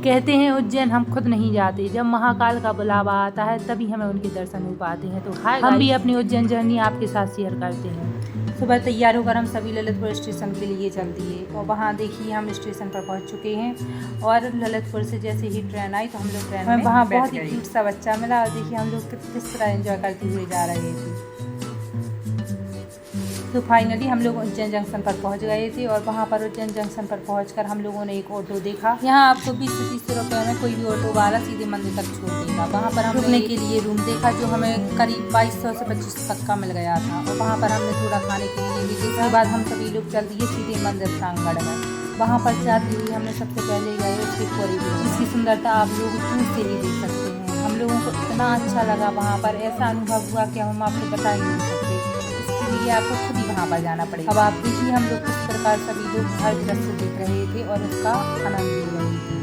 कहते हैं उज्जैन हम खुद नहीं जाते, जब महाकाल का बुलावा आता है तभी हमें उनके दर्शन हो पाते हैं। तो हम भी अपनी उज्जैन जर्नी आपके साथ शेयर करते हैं। सुबह तैयार होकर हम सभी ललितपुर स्टेशन के लिए चल दिए और वहाँ देखिए हम स्टेशन पर पहुँच चुके हैं। और ललितपुर से जैसे ही ट्रेन आई तो हम लोग ट्रेन में वहाँ बहुत ही क्यूट सा बच्चा मिला और देखिए हम लोग किस तरह एंजॉय करते हुए जा रहे थे। तो फाइनली हम लोग उज्जैन जंक्शन पर पहुंच गए थे और वहां पर उज्जैन जंक्शन पर पहुंचकर हम लोगों ने एक ऑटो देखा। यहाँ आपको 20 से 30 रुपये में कोई भी ऑटो वाला सीधे मंदिर तक छोड़ देगा। वहां पर हम रुकने के लिए रूम देखा जो हमें करीब 2200 से 2500 तक का मिल गया था। और वहाँ पर हमने थोड़ा खाने के लिए भी देखा। उसके बाद हम सभी लोग चल दिए सीधे मंदिर प्रांगण में। वहाँ पर जाते हुए हमने सबसे पहले गए उसके कॉरिडोर। इसकी सुंदरता आप लोग दूर से ही देख सकते हैं। हम लोगों को इतना अच्छा लगा वहाँ पर, ऐसा अनुभव हुआ कि हम आपको बता ही नहीं सकते। इसके लिए आपको खुद ही वहाँ पर जाना पड़ेगा। अब आप देखिए हम लोग किस प्रकार सभी लोग हर दृश्य देख रहे थे और उसका आनंद ले रहे थे।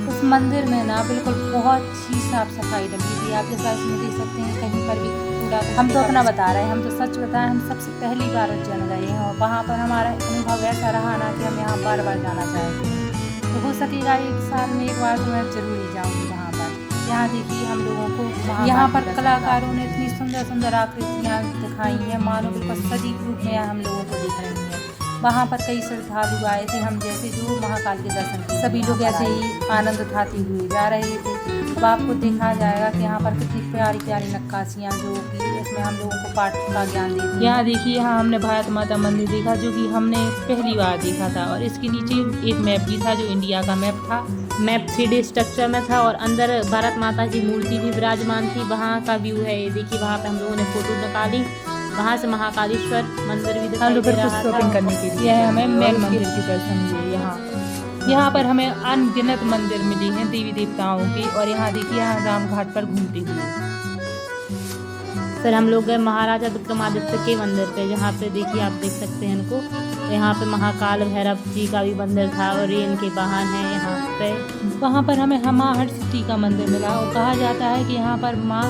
उस मंदिर में ना बिल्कुल बहुत ही साफ सफाई लगी थी। आप जैसा इसमें देख सकते हैं कहीं पर भी कूड़ा, हम तो अपना बता रहे हैं, हम तो सच बताएं, हम सबसे पहली बार उज्जैन गए हैं और वहाँ पर हमारा अनुभव ऐसा रहा ना कि हम यहाँ बार बार जाना चाहते हैं। तो हो सकेगा एक साल में एक बार तो मैं जरूर ही जाऊँगी वहाँ पर। यहाँ देखिए हम लोगों को यहाँ पर कलाकारों ने इतनी सुंदर सुंदर आकृतियाँ दिखाई हैं, मानो बिल्कुल सजीव रूप में हम लोगों को दिख रही हैं। वहाँ पर कई श्रद्धालु आए थे हम जैसे जो महाकाल के दर्शन के सभी लोग ऐसे ही आनंद उठाते हुए जा रहे थे। अब आपको देखा जाएगा कि यहाँ पर कितनी प्यारी प्यारी नक्काशियाँ जो कि इसमें हम लोगों को पाठ का ज्ञान देती हैं। यहाँ देखिए यहाँ हमने भारत माता मंदिर देखा जो कि हमने पहली बार देखा था और इसके नीचे एक मैप भी था जो इंडिया का मैप था। मैप 3D स्ट्रक्चर में था और अंदर भारत माता की मूर्ति भी विराजमान थी। वहाँ का व्यू है ये देखिए, वहाँ पे हम लोगों ने फोटो निकाली। वहाँ से महाकालेश्वर मंदिर भी दिखाई दे रहा था। शॉपिंग करने के लिए यह हमें मेन मंदिर के दर्शन हुए। यहाँ पर हमें अनगिनत मंदिर मिले हैं देवी देवताओं के। और यहाँ देखिए यहाँ राम घाट पर घूमते हुए फिर हम लोग गए महाराजा विक्रमादित्य के मंदिर पे, जहाँ पे देखिए आप देख सकते हैं इनको। यहाँ पे महाकाल भैरव जी का भी मंदिर था और ये इनके वाहन है यहाँ पे। वहाँ पर हमें हरसिद्धि का मंदिर मिला और कहा जाता है कि यहाँ पर माँ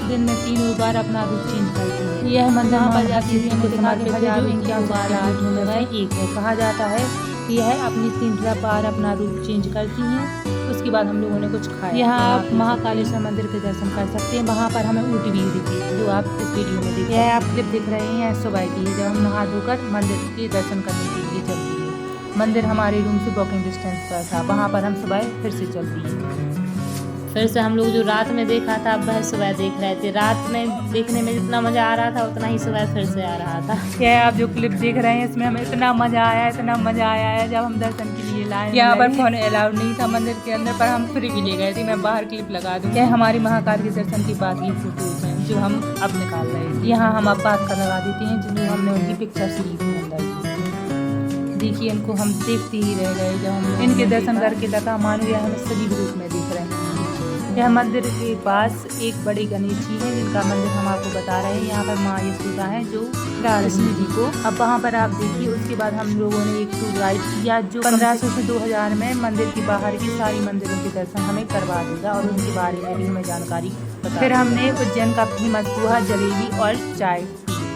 दिन में 3 बार अपना रूप चेंज करती है। यह मंदिर पर जाती हुई इनको दिखा के हजारों एक है। कहा जाता है कि यह अपनी 3 बार अपना रूप चेंज करती हैं। उसके बाद हम लोगों ने कुछ खाया। यहाँ आप महाकालेश्वर मंदिर के दर्शन कर सकते हैं। वहाँ पर हमें ऊँट भी दिखी जो आप इस वीडियो में देखिए। यह आप क्लिप दिख रहे हैं सुबह की है जब हम नहा धोकर मंदिर के दर्शन करने के लिए चल दिए। मंदिर हमारे रूम से वॉकिंग डिस्टेंस पर था। वहाँ पर हम सुबह फिर से चल दिए। फिर से हम लोग जो रात में देखा था वह सुबह देख रहे थे। रात में देखने में जितना मज़ा आ रहा था उतना ही सुबह फिर से आ रहा था। यह आप जो क्लिप देख रहे हैं इसमें हमें इतना मज़ा आया है जब हम दर्शन के लिए लाए। यहाँ पर फोन अलाउड नहीं था मंदिर के अंदर, पर हम फ्री भी ले गए थे। मैं बाहर क्लिप लगा दूँ। यह हमारी महाकाल के दर्शन की बाद की फोटोज हैं जो हम अब निकाल रहे थे। यहाँ हम अब बात कर लगा देते हैं जिनमें हमने उनकी पिक्चर्स ली थी अंदर। देखिए इनको हम देखते ही रह गए जब हम इनके दर्शन करके लगा मानो यह हमें सजीव रूप में दिख रहे हैं। यह मंदिर के पास एक बड़ी गणेश जी है जिनका मंदिर हम आपको बता रहे हैं। यहाँ पर माँ यशोदा है जो कृष्ण जी को। अब वहाँ पर आप देखिए उसके बाद हम लोगों ने एक टूर गाइड किया जो 1500 से 2000 में मंदिर के बाहर की सारी मंदिरों के दर्शन हमें करवा देगा और उनके बारे में भी हमें जानकारी बता। फिर हमने उज्जैन का फेमस पोहा, जलेबी और चाय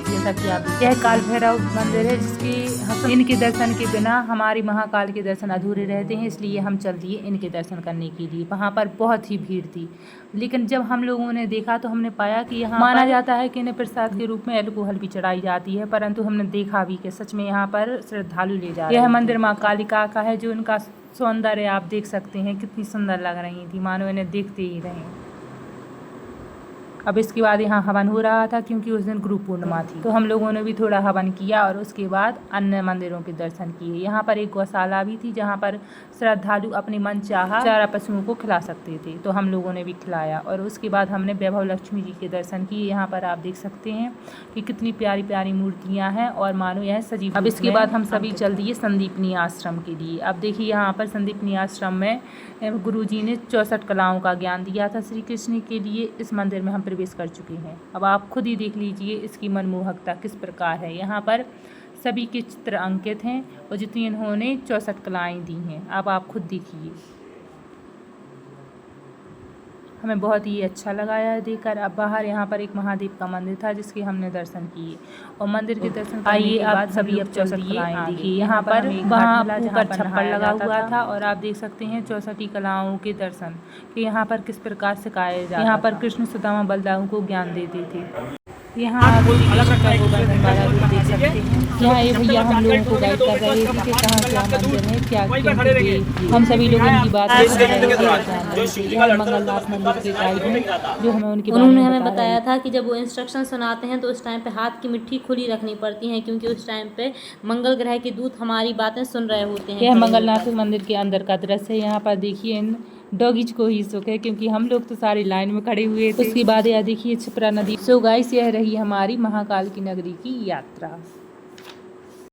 जैसा कि आप। यह काल भैरव मंदिर है जिसके इनके दर्शन के बिना हमारे महाकाल के दर्शन अधूरे रहते हैं, इसलिए हम चल दिए इनके दर्शन करने के लिए। वहाँ पर बहुत ही भीड़ थी, लेकिन जब हम लोगों ने देखा तो हमने पाया कि यहाँ माना जाता है कि इन्हें प्रसाद के रूप में अल्कोहल भी चढ़ाई जाती है, परंतु हमने देखा भी कि सच में यहाँ पर श्रद्धालु ले जा रहे हैं। यह मंदिर माँ कालिका का है जो इनका सौंदर्य आप देख सकते हैं कितनी सुंदर लग रही थी, मानो इन्हें देखते ही रहें। अब इसके बाद यहाँ हवन हो रहा था क्योंकि उस दिन गुरु पूर्णिमा थी, तो हम लोगों ने भी थोड़ा हवन किया और उसके बाद अन्य मंदिरों के दर्शन किए। यहाँ पर एक गौशाला भी थी जहाँ पर श्रद्धालु अपनी मन चाहा चारा पशुओं को खिला सकते थे, तो हम लोगों ने भी खिलाया। और उसके बाद हमने वैभव लक्ष्मी जी के दर्शन किए। यहाँ पर आप देख सकते हैं कि कितनी प्यारी प्यारी मूर्तियाँ हैं और मानो यह सजीव। अब इसके बाद हम सभी चल दिए संदीपनी आश्रम के लिए। अब देखिए यहाँ पर संदीपनी आश्रम में गुरु जी ने 64 कलाओं का ज्ञान दिया था श्री कृष्ण के लिए। इस मंदिर में हम प्रवेश कर चुके हैं। अब आप खुद ही देख लीजिए इसकी मनमोहकता किस प्रकार है। यहाँ पर सभी के चित्र अंकित हैं और जितनी इन्होंने 64 कलाएँ दी हैं अब आप खुद देखिए। हमें बहुत ही अच्छा लगा यह देखकर। अब बाहर यहाँ पर एक महादेव का मंदिर था जिसके हमने दर्शन किए और मंदिर के दर्शन करने के बाद सभी अब चौसठी कलाएं देखिए। यहाँ पर वहाँ ऊपर छप्पर लगा हुआ था और आप देख सकते हैं 64 कलाओं के दर्शन कि यहाँ पर किस प्रकार सिखाया जाता। यहाँ पर कृष्ण सुदामा बलदाऊ को ज्ञान देते थे। यहाँ आप गोवर्धन वाला रूप देख सकते हैं। यहाँ एक भैया हम लोगों को गाइड कर रहे थे कि कहाँ क्या मंदिर है क्या, क्योंकि हम सभी लोग उनकी बात कर रहे थे। मंगलनाथ मंदिर के गाइड हैं जो हमें उन्होंने हमें बताया था कि जब वो इंस्ट्रक्शन सुनाते हैं तो उस टाइम पे हाथ की मिट्टी खुली रखनी पड़ती है, क्योंकि उस टाइम पे मंगल ग्रह के दूत हमारी बातें सुन रहे होते हैं। यह मंगलनाथ मंदिर के अंदर का दृश्य है। यहाँ पर देखिए इन डॉगीज को ही सुख है क्योंकि हम लोग तो सारी लाइन में खड़े हुए थे। उसके बाद यह देखिए छिपरा नदी। सो गाइस, यह रही हमारी महाकाल की नगरी की यात्रा।